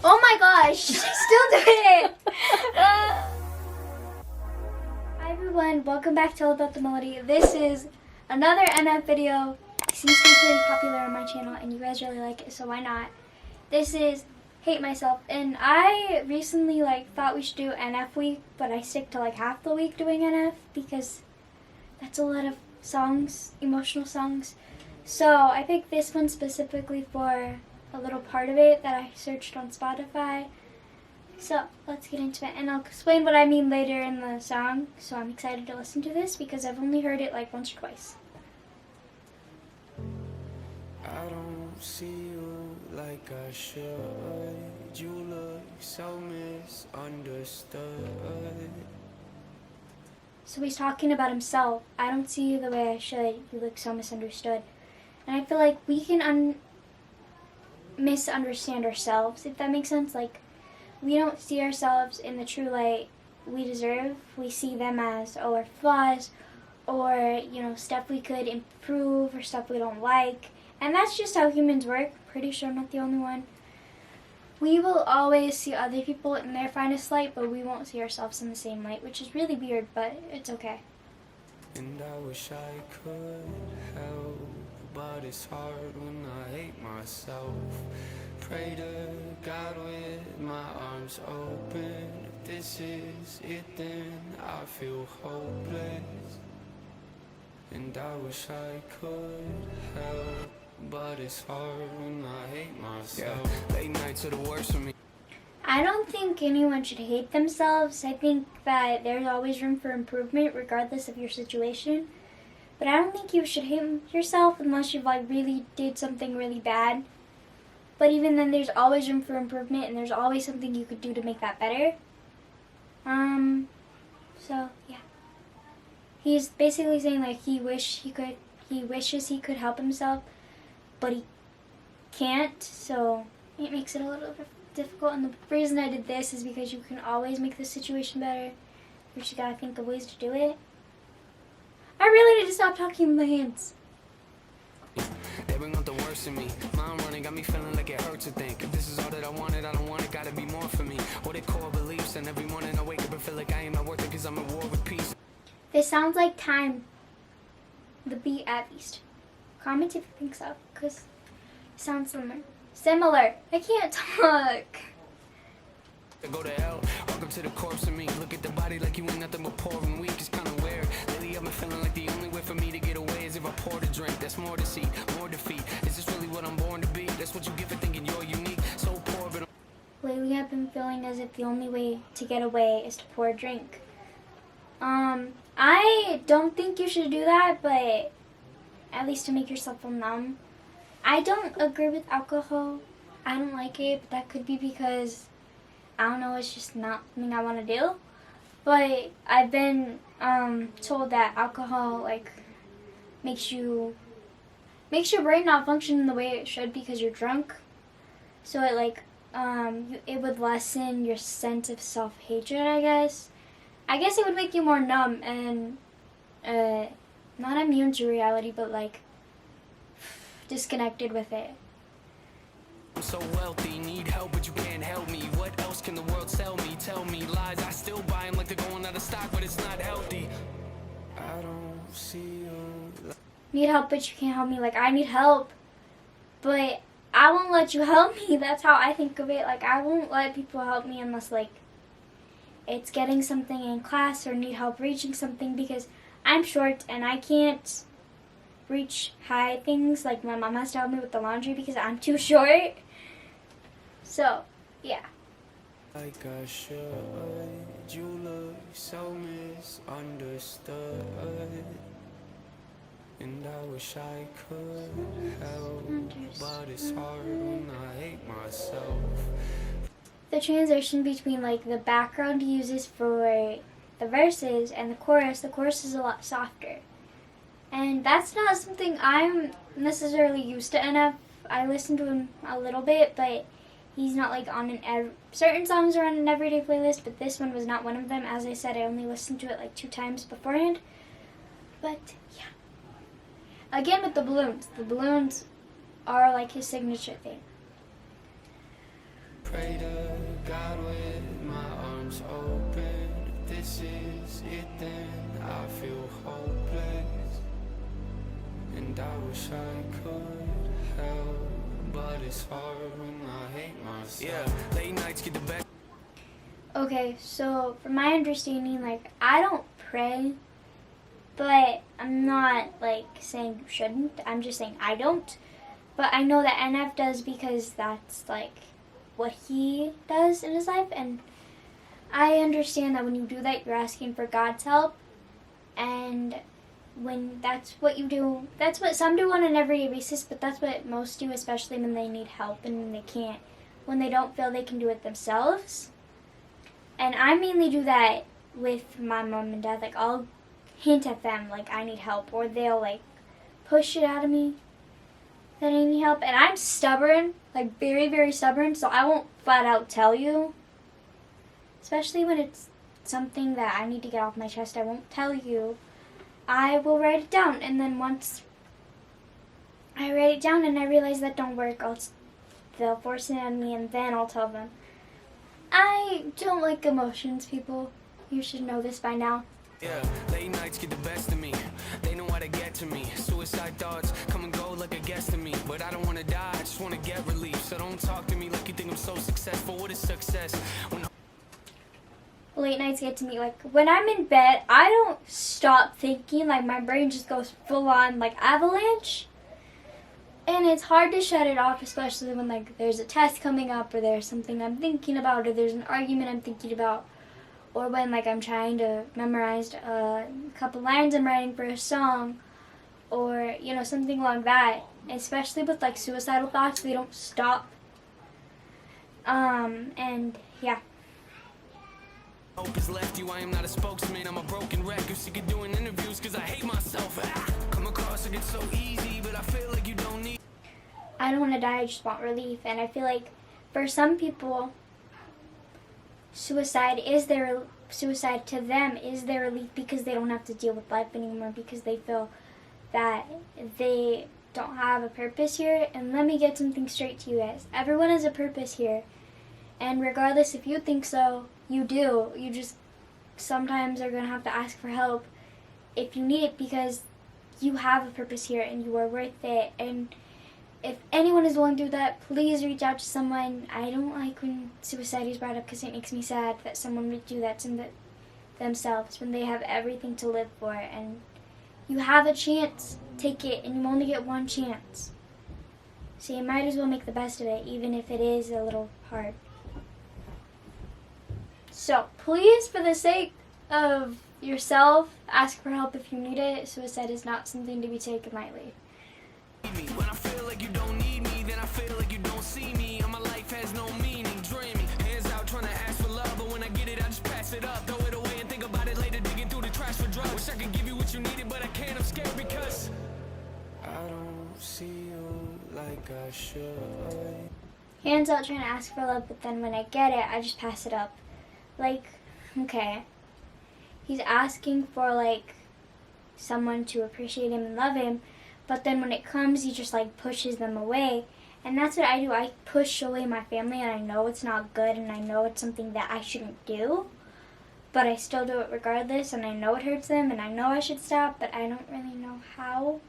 Oh my gosh, she's still doing it. Hi everyone, welcome back to All About the Melody. This is another NF video. It seems to be pretty popular on my channel and you guys really like it, so why not? This is Hate Myself, and I recently thought we should do NF week, but I stick to half the week doing NF because that's a lot of songs, emotional songs. So I picked this one specifically for a little part of it that I searched on Spotify. So let's get into it, and I'll explain what I mean later in the song. So I'm excited to listen to this because I've only heard it once or twice. I don't see you like I should. You look so misunderstood. So he's talking about himself. I don't see you the way I should. You look so misunderstood. And I feel like we can misunderstand ourselves, if that makes sense. We don't see ourselves in the true light we deserve. We see them as our flaws, or stuff we could improve, or stuff we don't like. And that's just how humans work. Pretty sure I'm not the only one. We will always see other people in their finest light, but we won't see ourselves in the same light, which is really weird, but it's okay. And I wish I could help, but it's hard when I hate myself. Pray to God with my arms open. If this is it, then I feel hopeless. And I wish I could help, but it's hard when I hate myself. Yeah. Late nights are the worst for me. I don't think anyone should hate themselves. I think that there's always room for improvement regardless of your situation. But I don't think you should hate yourself unless you've really did something really bad. But even then, there's always room for improvement, and there's always something you could do to make that better. So yeah. He's basically saying he wishes he could help himself, but he can't, so it makes it a little bit difficult. And the reason I did this is because you can always make the situation better. You just gotta think of ways to do it. I really need to stop talking with my hands. They bring out the worst in me. Mind running got me feeling like it hurts to think. If this is all that I wanted, I don't want it, gotta be more for me. What it core beliefs, and every morning I wake up and feel like I ain't not worth it because I'm at war with peace. This sounds like Time, the beat at least. Comment if you think so, because it sounds similar. I can't talk. Go to hell, welcome to the corpse of me. Look at the body like you ain't nothing but poor and weak. It's kind of weird. Lately I've been feeling like the only way for me to get away is if I pour the drink. That's more deceit, more defeat. Is this really what I'm born to be? That's what you get for thinking you're unique. So poor, but Lately I've been feeling as if the only way to get away is to pour a drink. I don't think you should do that, but at least to make yourself feel numb. I don't agree with alcohol. I don't like it, but that could be because, I don't know, it's just not something I want to do. But I've been told that alcohol makes your brain not function in the way it should because you're drunk. So it would lessen your sense of self-hatred, I guess. I guess it would make you more numb and not immune to reality, but disconnected with it. I'm so wealthy, need help, but you can't help me. What else can the world sell me? Tell me lies, I still buy them like they're going out of stock, but it's not healthy. I don't see you. Need help, but you can't help me. I need help, but I won't let you help me. That's how I think of it. I won't let people help me unless it's getting something in class or need help reaching something, because I'm short and I can't reach high things. My mom has to help me with the laundry because I'm too short. So, yeah. Like I should, you look so misunderstood. And I wish I could help, but it's hard when I hate myself. The transition between the background he uses for the verses and the chorus is a lot softer. And that's not something I'm necessarily used to enough. I listen to him a little bit, but he's not on certain songs are on an everyday playlist, but this one was not one of them. As I said, I only listened to it 2 times beforehand. But yeah. Again with the balloons. The balloons are his signature thing. Pray to God with my arms open. If this is it, then I feel hopeless. And I wish I could help, but it's hard when I hate myself. Yeah, late nights get the best. Okay, so from my understanding, like, I don't pray, but I'm not, like, saying you shouldn't. I'm just saying I don't. But I know that NF does because that's, like, what he does in his life. And I understand that when you do that, you're asking for God's help. And when that's what you do, that's what some do on an everyday basis, but that's what most do, especially when they need help and when they don't feel they can do it themselves. And I mainly do that with my mom and dad. Like, I'll hint at them, like, I need help, or they'll, like, push it out of me that I need help. And I'm stubborn, like, very, very stubborn, so I won't flat out tell you. Especially when it's something that I need to get off my chest, I won't tell you. I will write it down, and then once I write it down and I realize that don't work, they'll force it on me, and then I'll tell them. I don't like emotions, people. You should know this by now. Yeah, late nights get the best of me. They know how to get to me. Suicide thoughts come and go like a guest to me. But I don't want to die, I just want to get relief. So don't talk to me like you think I'm so successful. What is success? Late nights get to me. Like, when I'm in bed, I don't stop thinking. Like, my brain just goes full on, like, avalanche. And it's hard to shut it off, especially when, like, there's a test coming up, or there's something I'm thinking about, or there's an argument I'm thinking about, or when, like, I'm trying to memorize a couple lines I'm writing for a song, or, you know, something like that. Especially with, like, suicidal thoughts, they don't stop. And, yeah. Hope has left you, I am not a spokesman, I'm a broken wreck. I'm sick of doing interviews cause I hate myself. Come across like it's so easy, but I feel like you don't need. I don't want to die, I just want relief. And I feel like for some people, suicide to them is their relief, because they don't have to deal with life anymore, because they feel that they don't have a purpose here. And let me get something straight to you guys. Everyone has a purpose here. And regardless if you think so, you do. You just sometimes are going to have to ask for help if you need it, because you have a purpose here and you are worth it. And if anyone is willing to do that, please reach out to someone. I don't like when suicide is brought up, because it makes me sad that someone would do that to themselves when they have everything to live for. And you have a chance. Take it, and you only get one chance. So you might as well make the best of it, even if it is a little hard. So please, for the sake of yourself, ask for help if you need it. Suicide is not something to be taken lightly. When I feel like you don't need me, then I feel like you don't see me, and my life has no meaning. Dreaming, hands out trying to ask for love, but when I get it, I just pass it up. Throw it away and think about it later, digging through the trash for drugs. Wish I could give you what you needed, but I can't. I'm scared because I don't see you like I should. Hands out trying to ask for love, but then when I get it, I just pass it up. Like, okay, he's asking for, like, someone to appreciate him and love him, but then when it comes, he just, like, pushes them away. And that's what I do. I push away my family, and I know it's not good, and I know it's something that I shouldn't do, but I still do it regardless, and I know it hurts them, and I know I should stop, but I don't really know how.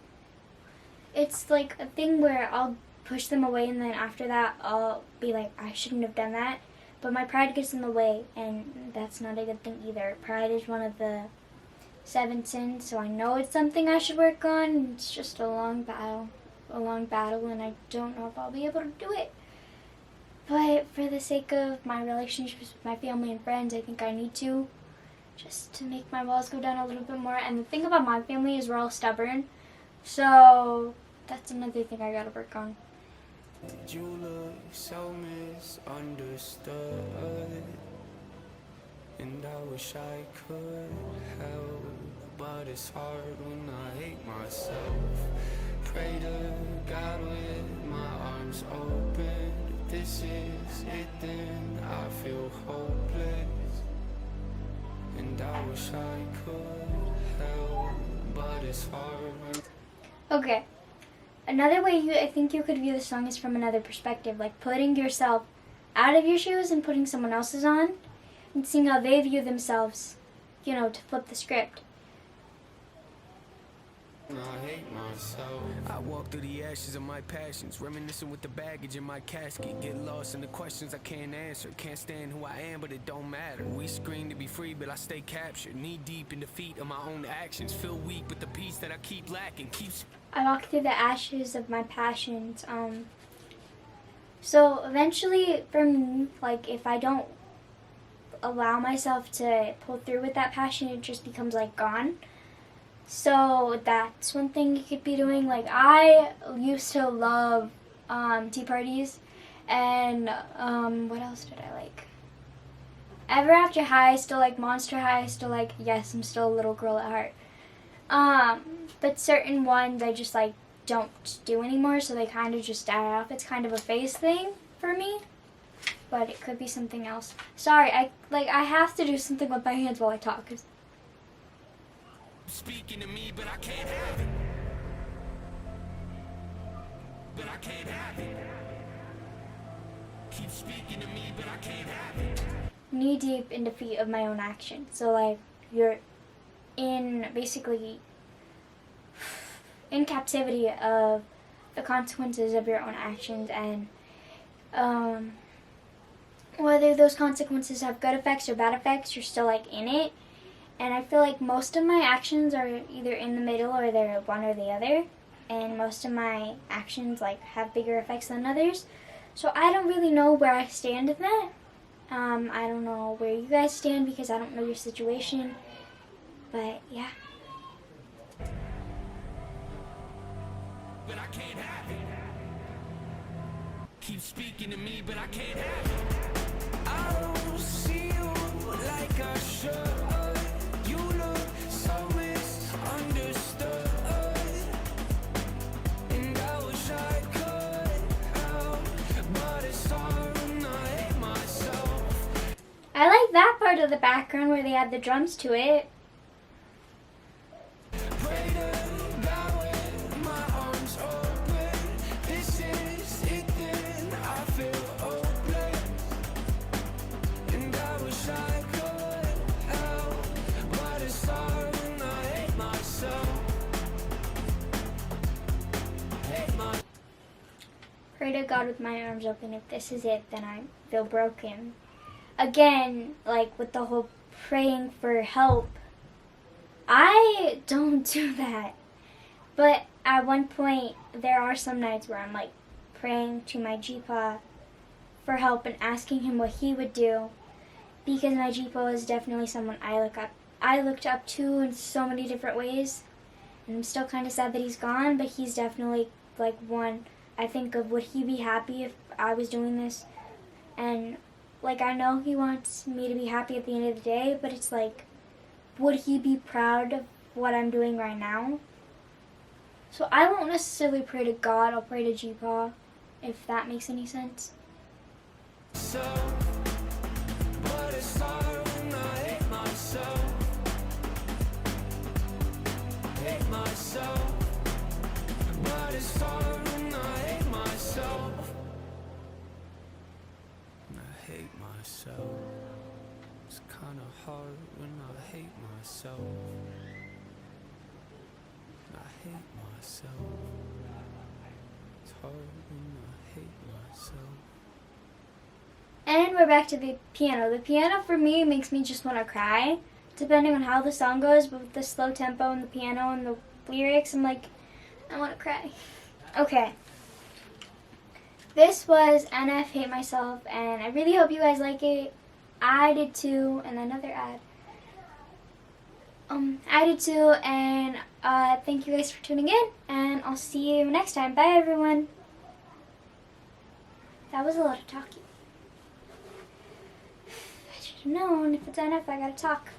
It's, like, a thing where I'll push them away, and then after that, I'll be like, I shouldn't have done that. But my pride gets in the way, and that's not a good thing either. Pride is one of the 7 sins, so I know it's something I should work on. It's just a long battle, and I don't know if I'll be able to do it. But for the sake of my relationships with my family and friends, I think I need to, just to make my walls go down a little bit more. And the thing about my family is we're all stubborn, so that's another thing I gotta work on. Did you look so misunderstood? And I wish I could help, but it's hard when I hate myself. Pray to God with my arms open. If this is it, then I feel hopeless. And I wish I could help, but it's hard. Okay. Another way I think you could view the song is from another perspective, like putting yourself out of your shoes and putting someone else's on and seeing how they view themselves, to flip the script. I hate myself. I walk through the ashes of my passions, reminiscing with the baggage in my casket. Get lost in the questions I can't answer. Can't stand who I am, but it don't matter. We scream to be free, but I stay captured. Knee deep in defeat of my own actions. Feel weak, but the peace that I keep lacking keeps. I walk through the ashes of my passions. So eventually, for me, like, if I don't allow myself to pull through with that passion, it just becomes like gone. So that's one thing you could be doing. Like, I used to love tea parties, and what else did I like? Ever After High, I still like Monster High, I still like, yes, I'm still a little girl at heart. But certain ones I just like don't do anymore, so they kind of just die off. It's kind of a phase thing for me, but it could be something else. Sorry, I have to do something with my hands while I talk. Speaking to me, but I can't have it. But I can't have it. Keep speaking to me, but I can't have it. Knee deep in defeat of my own action. So like, you're basically in captivity of the consequences of your own actions, and whether those consequences have good effects or bad effects, you're still like in it. And I feel like most of my actions are either in the middle or they're one or the other. And most of my actions like have bigger effects than others. So I don't really know where I stand in that. I don't know where you guys stand because I don't know your situation. But yeah. But I can't have it. Keep speaking to me, but I can't have it. I don't see you like I should. You look so misunderstood, and I wish I could help, but it's hard when I hate myself. I like that part of the background where they add the drums to it. Pray to God with my arms open. This is it, then I feel hopeless, and I wish I could help, but it's hard when I hate myself. Hate my. Pray to God with my arms open. If this is it, then I feel broken. Again, like with the whole praying for help, I don't do that. But at one point, there are some nights where I'm like praying to my G-Pa for help and asking him what he would do, because my G-Pa is definitely someone I looked up to in so many different ways. And I'm still kind of sad that he's gone, but he's definitely like one I think of. Would he be happy if I was doing this? And like, I know he wants me to be happy at the end of the day, but it's like, would he be proud of what I'm doing right now? So I won't necessarily pray to God, I'll pray to G-Pa, if that makes any sense. So, but it's hard when I hate myself. Hate myself. But it's hard when I hate myself. I hate myself. It's kinda hard when I hate myself. I hate myself. It's hard when I hate myself. And we're back to the piano. The piano for me makes me just want to cry, depending on how the song goes, but with the slow tempo and the piano and the lyrics, I'm like, I want to cry. Okay. This was NF Hate Myself, and I really hope you guys like it. I did too, and another ad. I did too, and thank you guys for tuning in, and I'll see you next time. Bye, everyone. That was a lot of talking. I should have known if it's NF, I gotta talk.